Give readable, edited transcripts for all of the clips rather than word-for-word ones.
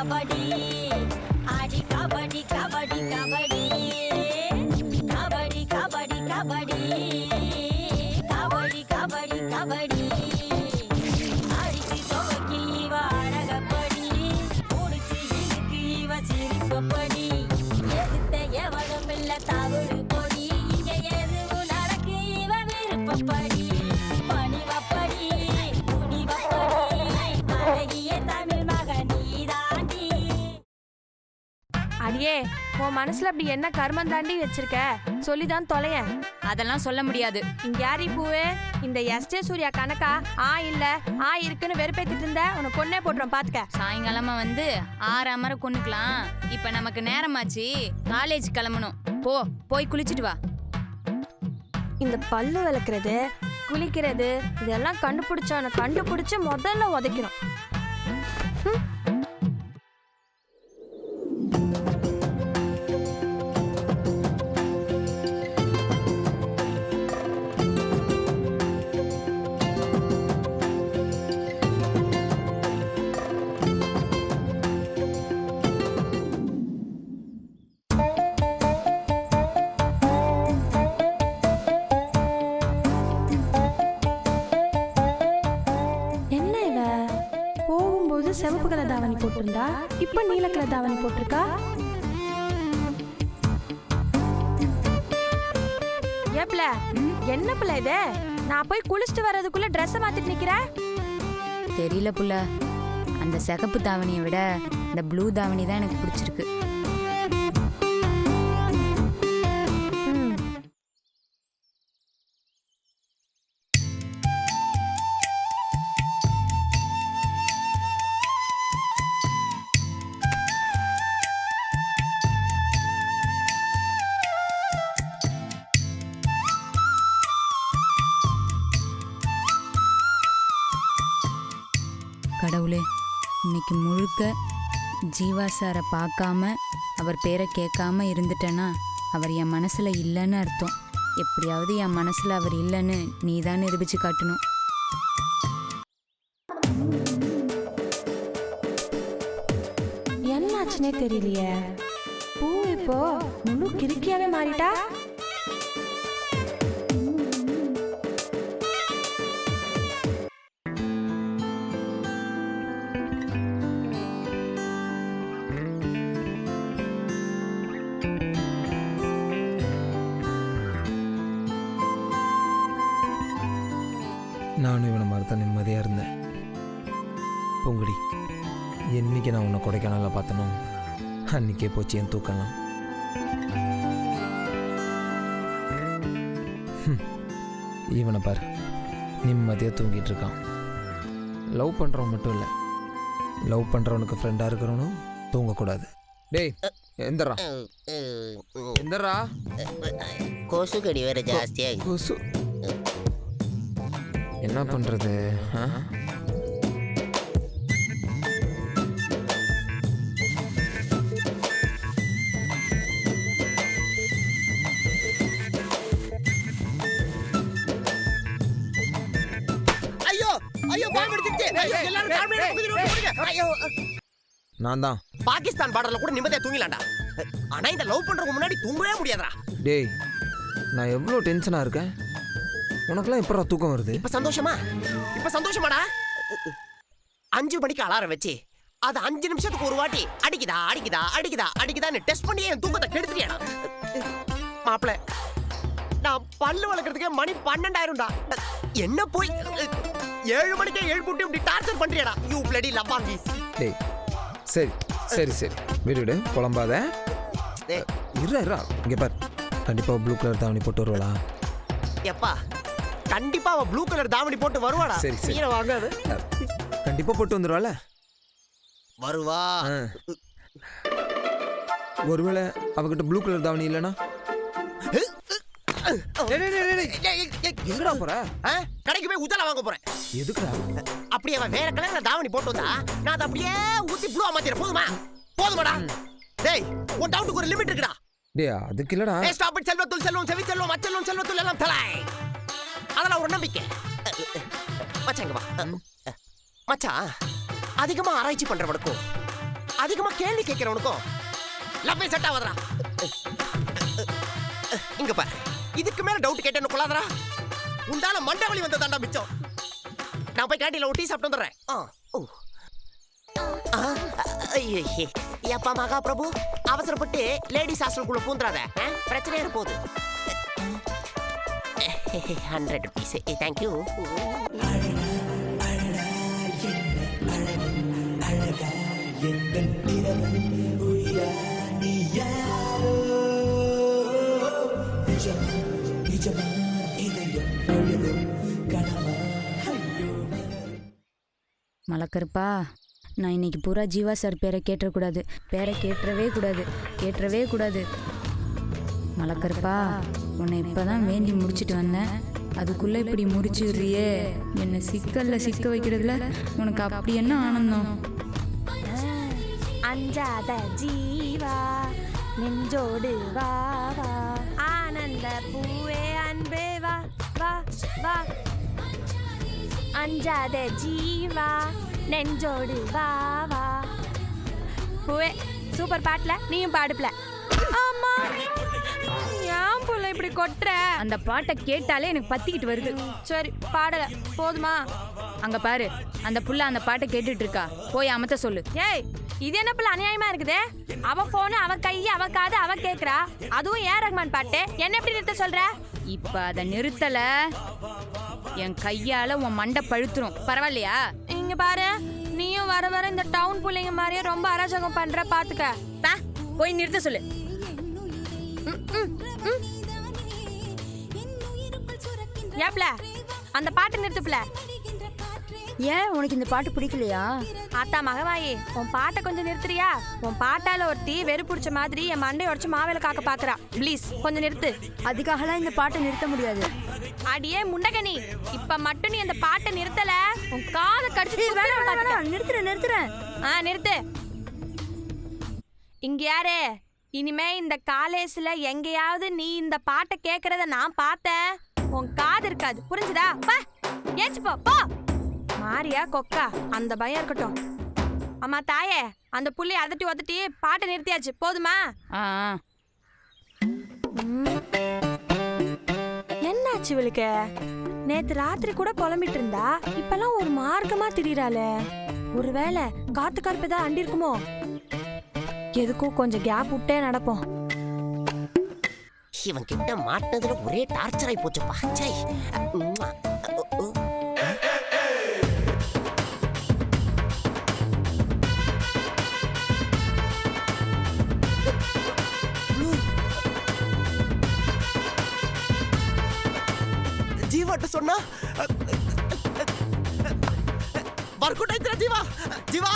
கபடி ஆடி கபடி கபடி கபடி கபடி கபடி கபடி கபடி கபடி கபடி அடிச்சு துவக்கி இவ அழகப்படி முடிச்சு இழுக்கு இவ சிரிப்பப்படி எதிர்த்த எவனும் இல்ல தவறு பொடி இங்க எதுவும் நடக்கு இவ விருப்பப்படி பணிவப்படி துணிவப்படி அழகிய தமிழ் மகன் நீதாண்டி. அடியே உன் மனசுல அப்படி என்ன கர்மம் தாண்டி வச்சிருக்க சொல்லிதான் தொலையன். அதெல்லாம் சொல்ல முடியாது. இங்க யாரி பூவே இந்த எஸ்டே சூர்யா கணக்கா இல்ல இருக்குன்னு வெறுப்பேத்திட்டு இருந்த உனக்கு கொன்னே போட்டுறோம் பாத்துக்க. சாயங்காலமா வந்து 6 அமர கொண்டுக்கலாம். இப்ப நமக்கு நேரமாச்சு, காலேஜ் கிளம்பணும். போய் குளிச்சுட்டு வா. இந்த பல்லு விளக்குறது குளிக்கிறது இதெல்லாம் கண்டுபிடிச்சு முதல்ல உதைக்கணும். செவப்பு கலர் தாவணி போட்டிருந்தா இப்ப நீல கலர் தாவணி போட்டிருக்கா. ஏப்ல என்ன பிள்ளை இது? நான் போய் குளிச்சுட்டு வர்றதுக்குள்ள ட்ரெஸ் மாத்திட்டு நிக்கிறேன். தெரியல புள்ள, அந்த சிகப்பு தாவணியை விட இந்த ப்ளூ தாவணி தான் எனக்கு பிடிச்சிருக்கு. கடவுளே, இன்னைக்கு முழுக்க ஜீவா சாரை பார்க்காம அவர் பேரை கேட்காம இருந்துட்டேன்னா அவர் என் மனசுல இல்லைன்னு அர்த்தம். எப்படியாவது என் மனசுல அவர் இல்லைன்னு நீ தான் நிரூபிச்சு காட்டணும். என்னாச்சுன்னே தெரியலையே. பூ இப்போ முழு கிறுக்கியாவே மாறிட்டா. நானும் இவனை மாதிரி தான் நிம்மதியாக இருந்தேன். பூங்குடி, என்னைக்கு நான் உன்னை கொடைக்கானலில் பார்த்தனோ அன்றைக்கே போச்சு என் தூக்கலாம். இவனை பாரு, நிம்மதியாக தூங்கிட்டு இருக்கான். லவ் பண்ணுறவன் மட்டும் இல்லை, லவ் பண்ணுறவனுக்கு ஃப்ரெண்டாக இருக்கிறவனும் தூங்கக்கூடாது. டேய் எந்தரா எந்தரா, கொசு கடி வேற ஜாஸ்தியாக கொசு என்ன பண்ணுறது? நான் தான் பாகிஸ்தான் பார்டர்ல கூட நிம்மதியா தூங்கலாம்டா. ஆனா இந்த லவ் பண்றதுக்கு முன்னாடி தூங்கவே முடியாதுடா. டேய், நான் எவ்வளோ டென்ஷனாக இருக்கேன், உனக்குலாம் எப்படா தூக்கம் வருது? இப்ப சந்தோஷமாடா. 5 மணிக்கு அலாரம் வச்சு அது 5 நிமிஷத்துக்கு ஒரு வாட்டி அடிக்குதான்னு டெஸ்ட் பண்ணி என் தூக்கத்தை கெடுத்துட்டியாடா. மாப்பிள்ள, நான் பல்லு வளர்க்கறதுக்கே மணி 12 என்ன போய் 7 மணிக்கே எழுப்பிட்டு இப்படி டார்ச்சர் பண்றியாடா. யூ பிளடி லவ்வாங்கி. டேய் சரி விடு, புலம்பாத. இருடா இங்கே பார், கண்டிப்பாக ப்ளூ கலர் தாவணி போட்டு வருவாளா? எப்பா, கண்டிப்பா அவ ப்ளூ கலர் தாவணி போட்டு வருவாடா. சரி வாங்காது, கண்டிப்பா போட்டு வந்துருவாள. வருவா. ஒருவேளை அவகிட்ட ப்ளூ கலர் தாவணி இல்லைன்னா எங்கடா போற? கடைக்கு போய் உஜாலா வாங்க போறேன். எதுக்குடா? அப்படியே அவன் வேற கலர்ல தாவணி போட்டு வந்தா நான் அதை அப்படியே ஊத்தி ப்ளூ மாத்திர போதுமாடா? டேய், உன் டவுட்டுக்கு ஒரு லிமிட் இருக்குடா. டேய், அதுக்கு இல்லடா. Stop it. செல்வத்துள் செல்வம், செவி செல்வம், அச்செல்வம் செல்வத்துள் எல்லாம் தலை. அதெல்லாம் ஒரு நம்பிக்கை. மச்சாங்க வா. மச்சான், அதிகமா ஆராய்ச்சி பண்றவனுக்கும் அதிகமா கேள்வி கேட்கிறவனுக்கும் லவ்வே செட் ஆகாதடா. இங்க பாரு, இதுக்கு மேல டவுட் கேட்டேன்னு கொள்ளாதடா. உண்டால மண்டவலி வந்ததாண்டா மிச்சம். நான் போய் கேண்டீன்ல ஒரு டீ சாப்பிட்டு வந்துடுறேன். எப்பா மகா பிரபு, அவசரப்பட்டு லேடிஸ் ஹாஸ்டலுக்குள்ள பூந்துறாத, பிரச்சனையா போகுது. 100 rupees. தேங்க்யூ. மலக்கருப்பா, நான் இன்னைக்கு பூரா ஜீவா சார் பேரை கேட்டக்கூடாது, பேரை கேட்டவே கூடாது. மலக்கருப்பா, உன்னை இப்பதான் வேண்டி முடிச்சிட்டு வந்தேன், அதுக்குள்ள இப்படி முடிச்சுடுறியே, என்னை சிக்கல்ல சிக்க வைக்கிறதுல உனக்கு அப்படி என்ன ஆனந்தம்? அஞ்சாத ஜீவா நெஞ்சோடு வா வா, ஆனந்த பூவே அன்பே வா வா வா, அஞ்சாத ஜீவா நெஞ்சோடு வா வா. பூவே, சூப்பர் பாட்டுல நீயும் பாடுப்ல. ஆமா, ஏன் புள்ள இப்படி கொட்டுற? அந்த பாட்டை கேட்டாலே எனக்கு பத்திக்கிட்டு வருது. சரி பாடல போதுமா? அங்க பாரு, அந்த புள்ள அந்த பாட்டை கேட்டுட்டு இருக்கா, போய் அமத்த சொல்லு. ஏய், இது என்ன புள்ள அநியாயமா இருக்குதே? அவ போனு, அவ கை, அவ காது, அவ கேக்குறா. அதுவும் ஏ ரஹ்மான் பாட்டு, என்ன எப்படி நிறுத்த சொல்ற? இப்ப அதை நிறுத்தல, என் கையால உன் மண்டை பழுத்துரும். பரவாயில்லையா? இங்க பாரு, நீயும் வர வர இந்த டவுன் புள்ளைங்க மாதிரியே ரொம்ப அராஜகம் பண்ற, பாத்துக்க. போய் நிறுத்த சொல்லு. ஏப்ல, அந்த பாட்டு நிறுத்துப்ல. ஏன் உனக்கு இந்த பாட்டு பிடிக்கலையா? ஆத்தா மகவாயி, உன் பாட்டை கொஞ்சம் நிறுத்துறியா? உன் பாட்டால ஒருத்தி வெறு பிடிச்ச மாதிரி என் மண்டை உடச்சு மாவேல காக்க பாக்குறா. ப்ளீஸ் கொஞ்சம் நிறுத்து. அதுக்காகலாம் இந்த பாட்டை நிறுத்த முடியாது. அடியே முண்டகனி, இப்ப மட்டும் நீ அந்த பாட்டை நிறுத்தல, உன் காதை கடிச்சு நிறுத்துறேன். நிறுத்து. இங்க யாரு? இனிமே இந்த காலேஜ்ல எங்கேயாவது நீ இந்த பாட்டை கேக்குறத நான் பார்த்தேன், உன் காது இருக்காது, புரிஞ்சுதா? பா, ஏச்சு போ. மாரியா கொக்கா, அந்த பயம் இருக்கட்டும். அம்மா தாயே, அந்த புள்ளி அதட்டி ஒதட்டி பாட்டை நிறுத்தியாச்சு, போதுமா? என்னாச்சு இவளுக்கு? நேத்து ராத்திரி கூட புலம்பிட்டு இருந்தா, இப்பெல்லாம் ஒரு மார்க்கமா திரியறாளே. ஒருவேளை காத்து கருப்பு ஏதாவது அண்டி இருக்குமோ? எதுக்கும் கொஞ்சம் கேப் விட்டே நடப்போம். இவன் கிட்ட மாட்டினதுல ஒரே டார்ச்சர் ஆகி போச்சுப்பா. சை. ஜீவாட்ட சொன்னா வர்க்குட்டாய்த்ரா. ஜீவா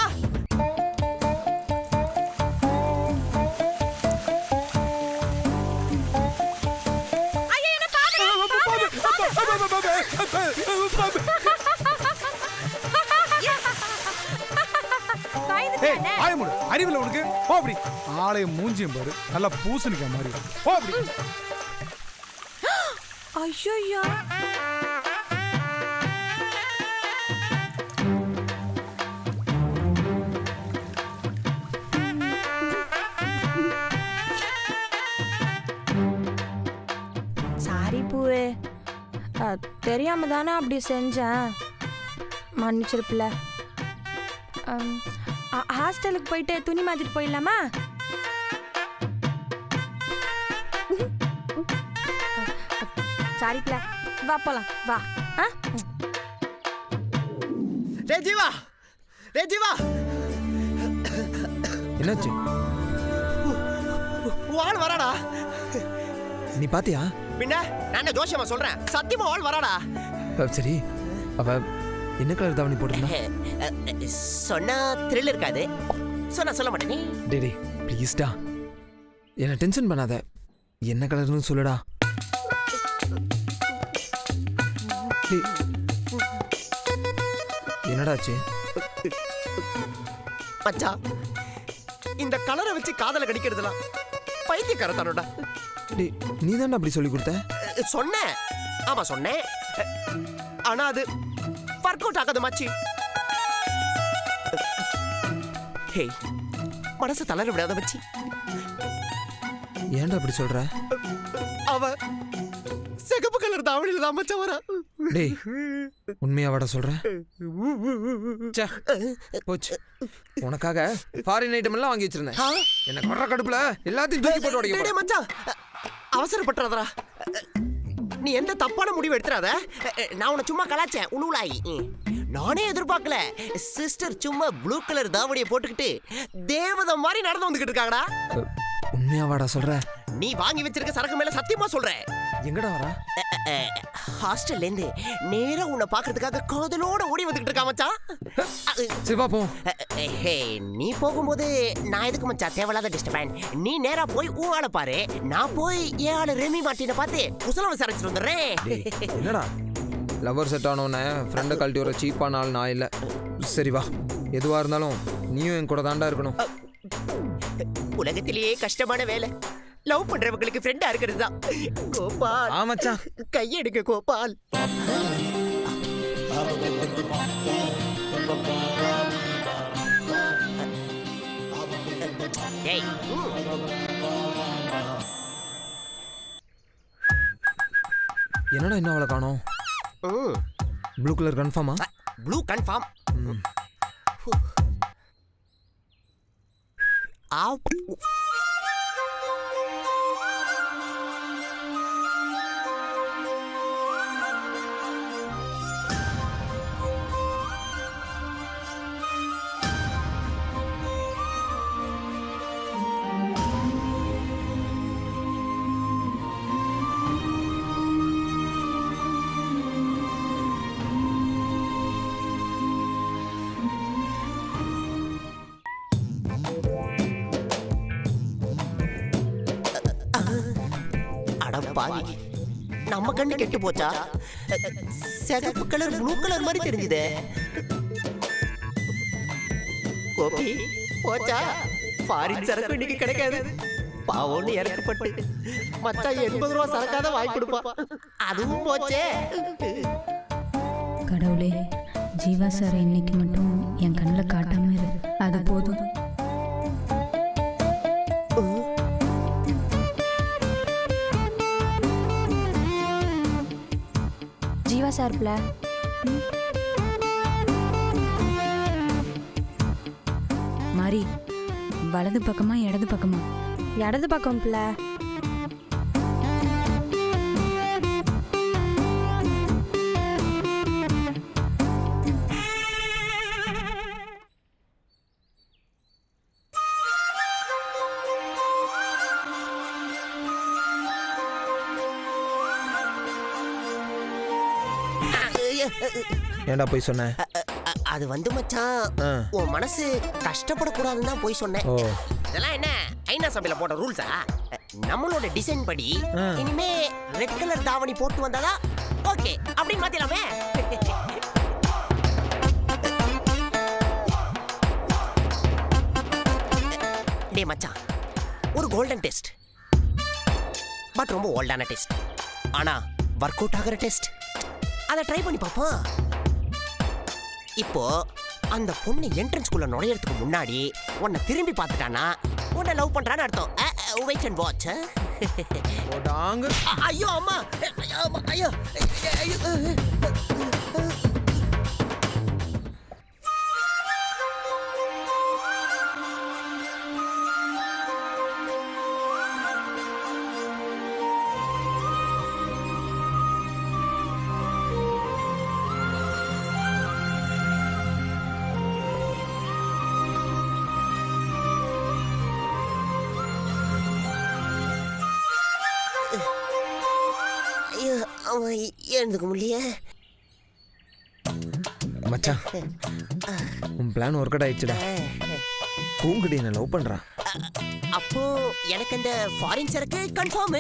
அறிவில் உனக்கு போ. அப்படி ஆலயம் மூஞ்சியும் பாரு, நல்லா பூசணிக்க மாதிரி. போ அப்படி. ஐயோ, சாரி பூவே, தெரியாம தானே அப்படி செஞ்சேன், மன்னிச்சிருப்பில்ல. ஹாஸ்டலுக்கு போயிட்டு துணி மாத்திட்டு போயிடலாமா? சாரிப்ல, வா போலாம், வா. ரே ஜீவா, என்னாச்சு? வாள் வராடா. நீ பாத்தியா? பின்ன நான் ஜோசியமா சொல்றேன், சத்தியமா வாள் வராடா. சரி, அவ என்ன கலர் தாவணி போட்டிருந்தா? சொன்னா த்ரில் இருக்காது, சொன்னா சொல்ல மாட்டேன். டேய் ப்ளீஸ்டா, என்ன டென்ஷன் பண்ணாத. என்ன கலர்னு சொல்லுடா. என்னடாச்சு? மச்சா, இந்த கலரை வச்சு காதல கடிக்கிறதுலாம் பைத்தியக்காரத்தானோடா. டேய், நீ தானே அப்படி சொல்லி கொடுத்த? சொன்னேன், ஆமா சொன்னேன். ஆனா அது ஒர்க் அவுட் ஆகாது மச்சி. ஹே, மனசு தளர விடாத மச்சி. ஏன்டா அப்படி சொல்ற? அவ சிகப்பு கலர் தாவணியில தான் மச்சான் வரா. டேய் உண்மையாவாடா சொல்ற? ச்சே, போச்சு. உனக்காக ஃபாரின் ஐட்டம் எல்லாம் வாங்கி வச்சிருந்தேன். எனக்கு வர்ற கடுப்புல எல்லாத்தையும் தூக்கி போட்டு உடைக்க டேய் மச்சான், அவசரப்பட்டுறதா. நீ எந்த தப்பான முடிவு எடுத்துறாத. நான் உன்னை சும்மா கலாச்சேன் உழுவுலாயி. நானே எதிர்பார்க்கல. சிஸ்டர் சும்மா ப்ளூ கலர் தாவணியை போட்டுக்கிட்டு தேவதை மாதிரி நடந்து வந்துகிட்டு இருக்காங்கடா. உண்மையாவாடா சொல்ற? நீ வாங்கி வச்சிருக்க சரக்கு மேல சத்தியமா சொல்றேன். எங்கடா வரா? ஹாஸ்டல்ல இருந்து நேரா உன்னை பாக்குறதுக்காக காதலோட ஓடி வந்துகிட்டு இருக்கா மச்சான். சிவா போ. ஹே, நீ போகும்போது நான் எதுக்கு மச்சான் தேவையில்லாத டிஸ்டர்பன். நீ நேரா போய் உன் ஆளை பாரு, நான் போய் என் ஆளு ரெமி மாட்டின பார்த்து குசலம் விசாரிச்சுட்டு வந்துடுறேன். என்னடா லவர் செட் ஆனோன்னு ஃப்ரெண்டை கழட்டி ஒரு சீப்பான ஆள் நான் இல்லை. சரி வா, எதுவாக இருந்தாலும் நீயும் என் கூட தாண்டா இருக்கணும். உலகத்திலேயே கஷ்டமான வேலை லவ் பண்றவங்களுக்கு ஃப்ரெண்டா இருக்கிறது தான். கோபால் ஆமாச்சான், கையெடுக்க கோபால். ஏய், என்னடா இன்னும் அவளை காணோம்? ப்ளூ கலர் கன்ஃபார்மா? Blue confirm. பாவி, நம்ம கண்ணு கெட்டு போச்சா? சிகப்பு கலர் ப்ளூ கலர் மாதிரி தெரிஞ்சுதே. கோபி போச்சா? ஃபாரின் சரக்கு இன்னைக்கு கிடைக்காது. பாவோன்னு இறக்கப்பட்டு மச்சான் 80 ரூபா சரக்காத வாங்கி கொடுப்பா. அதுவும் போச்சே. கடவுளே, ஜீவா சார் இன்னைக்கு மட்டும் என் கண்ணில் காட்டாம இரு, அது போதும். ஜீவா சார் பிள்ள மாறி, வலது பக்கமா இடது பக்கமா? இடது பக்கம் பிள்ள. ஏன்டா போய் சொன்னேன்? அது வந்து மச்சான், உன் மனசு கஷ்டப்படக்கூடாதுன்னு தான் போய் சொன்னேன். இதெல்லாம் என்ன ஐநா சபையில போட்ட ரூல்ஸா? நம்மளோட டிசைன் படி இனிமே ரெட் கலர் தாவணி போட்டு வந்தாதா ஓகே அப்படின்னு மாத்திடலாமே. டே மச்சான், ஒரு கோல்டன் டெஸ்ட், பட் ரொம்ப ஓல்டான டெஸ்ட், ஆனா ஒர்க் அவுட் ஆகிற டெஸ்ட். அதை ட்ரை பண்ணி பாப்போம். இப்போ அந்த பொண்ணு என்ட்ரன்ஸ்குள்ள நுழையறதுக்கு முன்னாடி உன்னை திரும்பி பார்த்துட்டானா உன்னை லவ் பண்றான்னு அர்த்தம். Wait and watch. ஐயோ அம்மா, ஐயோ எழுந்துக்க முடியல மச்சான். உன் பிளான் ஒர்க் அவுட் ஆயிடுச்சுடா. பூங்குடி என்ன லவ் பண்றான். அப்போ எனக்கு அந்த ஃபாரின் சரக்கு கன்ஃபார்ம்.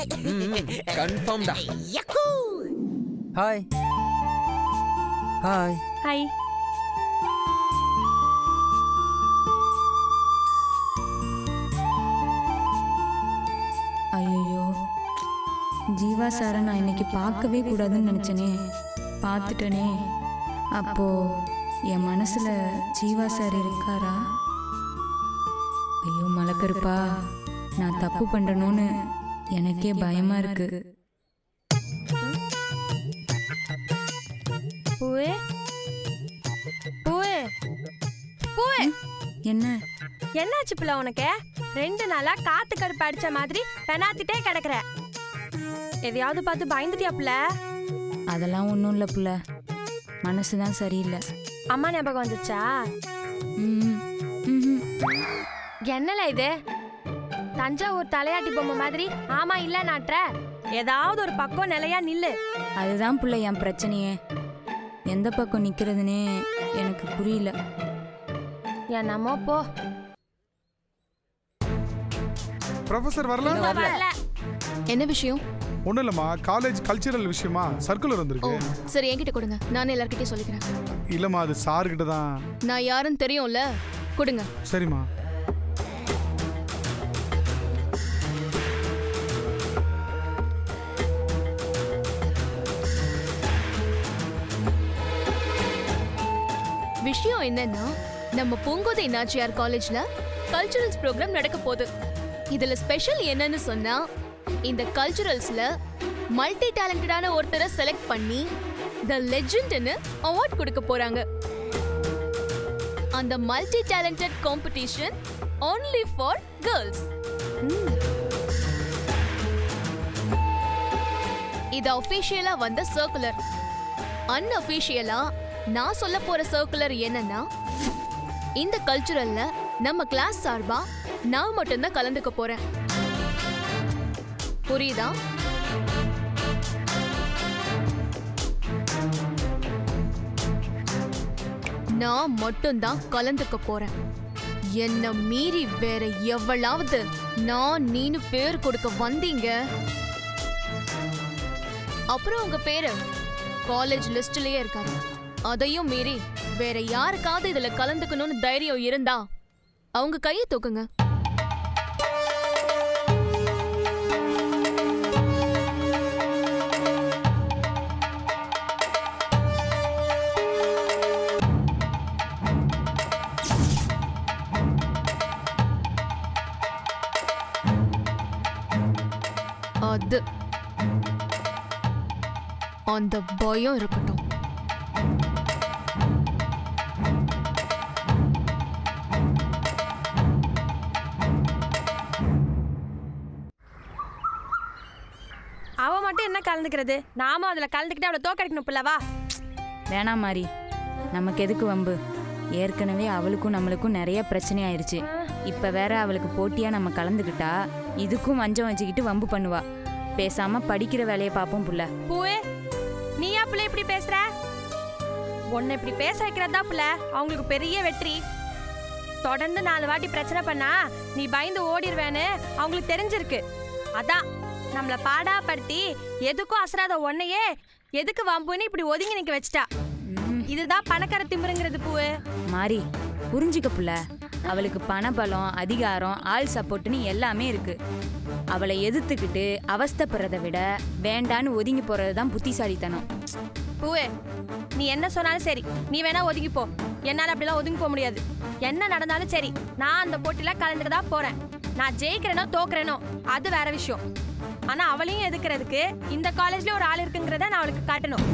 கன்ஃபார்ம்டா. யக்கூ. Hi hi hi. ஐயோ, ஜீவா சாரை நான் இன்னைக்கு பார்க்கவே கூடாதுன்னு நினச்சேனே, பார்த்துட்டனே. அப்போ என் மனசில் ஜீவா சார் இருக்காரா? ஐயோ கருப்பா, நான் தப்பு பண்றேனோன்னு எனக்கே பயமா இருக்கு. பூவே பூவே பூவே, என்ன என்னாச்சு பிள்ளை உனக்கு? 2 நாளா காத்து கருப்பு அடிச்ச மாதிரி பெனாத்திட்டே கிடக்குற. எதையாவது பார்த்து பயந்துட்டியா பிள்ளை? அதெல்லாம் ஒன்றும் இல்லை புள்ள, மனசுதான் சரியில்லை. அம்மா ஞாபகம் வந்துச்சா? ம், ம்ஹும். என்னல இது? தஞ்சாவூர் தலையாட்டி பொம்மை மாதிரி ஆமா இல்ல நாட்டுற. ஏதாவது ஒரு பக்கம் நிலையா நில்லு. அதுதான் புள்ள என் பிரச்சனையே. எந்த பக்கம் நிக்கிறதுனே எனக்கு புரியல. என்னமோ போ. ப்ரொஃபசர் வரல? வரல. என்ன விஷயம்? ஒன்றும் இல்லைம்மா, காலேஜ் கல்ச்சரல் விஷயமா சர்க்குலர் ஓ வந்திருக்கு. சரி, என்கிட்ட கொடுங்க, நானே எல்லார்கிட்டயும் சொல்லிக்கிறேன். இல்லைம்மா, அது சார்கிட்ட தான். நான் யாருன்னு தெரியும்ல, கொடுங்க. சரிம்மா. விஷயம் என்னன்னா, நம்ம பூங்கோதை நாச்சியார் காலேஜ்ல கல்ச்சுரல்ஸ் ப்ரோக்ராம் நடக்க போகுது. இதுல ஸ்பெஷல் என்னன்னு சொன்னா, இந்த கல்ச்சுரல்ஸ்ல மல்டி டேலண்டடான ஒருத்தரை செலக்ட் பண்ணி தி லெஜெண்ட்னு அவார்ட் கொடுக்க போறாங்க. அந்த multi talented competition only for girls. இது அஃபிஷியலா வந்த சர்க்குலர். அன்அஃபிஷியலா நான் சொல்ல போற சர்க்குலர் என்னன்னா, இந்த கல்ச்சுரல்ல நம்ம கிளாஸ் சார்பா நான் மட்டும்தான் கலந்துக்க போறேன். புரியுதா? நான் மட்டும்தான் கலந்துக்க போறேன். என்ன மீறி வேற எவ்வளவு நான் நீனு பேர் கொடுக்க வந்தீங்க, அப்புறம் உங்க பேரு காலேஜ் லிஸ்ட்லயே இருக்காரு. அதையும் மீறி வேற யாருக்காவது இதுல கலந்துக்கணும்னு தைரியம் இருந்தா அவங்க கையை தூக்குங்க. அது அந்த பயம் இருக்கட்டும். அவ மட்டும் என்ன கலந்துக்கிறது? நாம அதுல கலந்துக்கிட்டு அவளை தோக்கடிக்கணும் பிள்ளவா. வேணாம் மாறி, நமக்கு எதுக்கு வம்பு? ஏற்கனவே அவளுக்கும் நம்மளுக்கும் நிறைய பிரச்சனை ஆயிருச்சு. இப்ப வேற அவளுக்கு போட்டியா நம்ம கலந்துக்கிட்டா இதுக்கும் வஞ்சம் வச்சுக்கிட்டு வம்பு பண்ணுவா. பேசாம படிக்கிற வேலையை பார்ப்போம் புள்ள. பூவே, நீயா பிள்ளை இப்படி பேசுற? உன்னை இப்படி பேச வைக்கிறதா பிள்ளை அவங்களுக்கு பெரிய வெற்றி. தொடர்ந்து 4 வாட்டி பிரச்சனை பண்ணா நீ பயந்து ஓடிடுவேன்னு அவங்களுக்கு தெரிஞ்சிருக்கு. அதான் நம்மள பாடாப்படுத்தி எதுக்கும் அசராத உன்னையே எதுக்கு வம்புன்னு இப்படி ஒதுங்கி நிக்க வச்சிட்டா. இதுதான் பணக்கார திமிருங்கிறது பூவே. மாறி புரிஞ்சுக்க புள்ள, அவளுக்கு பணபலம், அதிகாரம், ஆள் சப்போர்ட்னு எல்லாமே இருக்கு. அவளை எதிர்த்துக்கிட்டு அவஸ்தைப்படுறதை விட வேண்டான்னு ஒதுங்கி போறது தான் புத்திசாலித்தனம். பூவே, நீ என்ன சொன்னாலும் சரி, நீ வேணா ஒதுங்கி போ. என்னால அப்படிலாம் ஒதுங்கி போக முடியாது. என்ன நடந்தாலும் சரி, நான் அந்த போட்டியில கலந்துக்க தான் போறேன். நான் ஜெயிக்கிறேனோ தோக்குறேனோ அது வேற விஷயம். ஆனா அவளையும் எதுக்குறதுக்கு இந்த காலேஜ்ல ஒரு ஆள் இருக்குங்கிறத நான் அவளுக்கு காட்டணும்.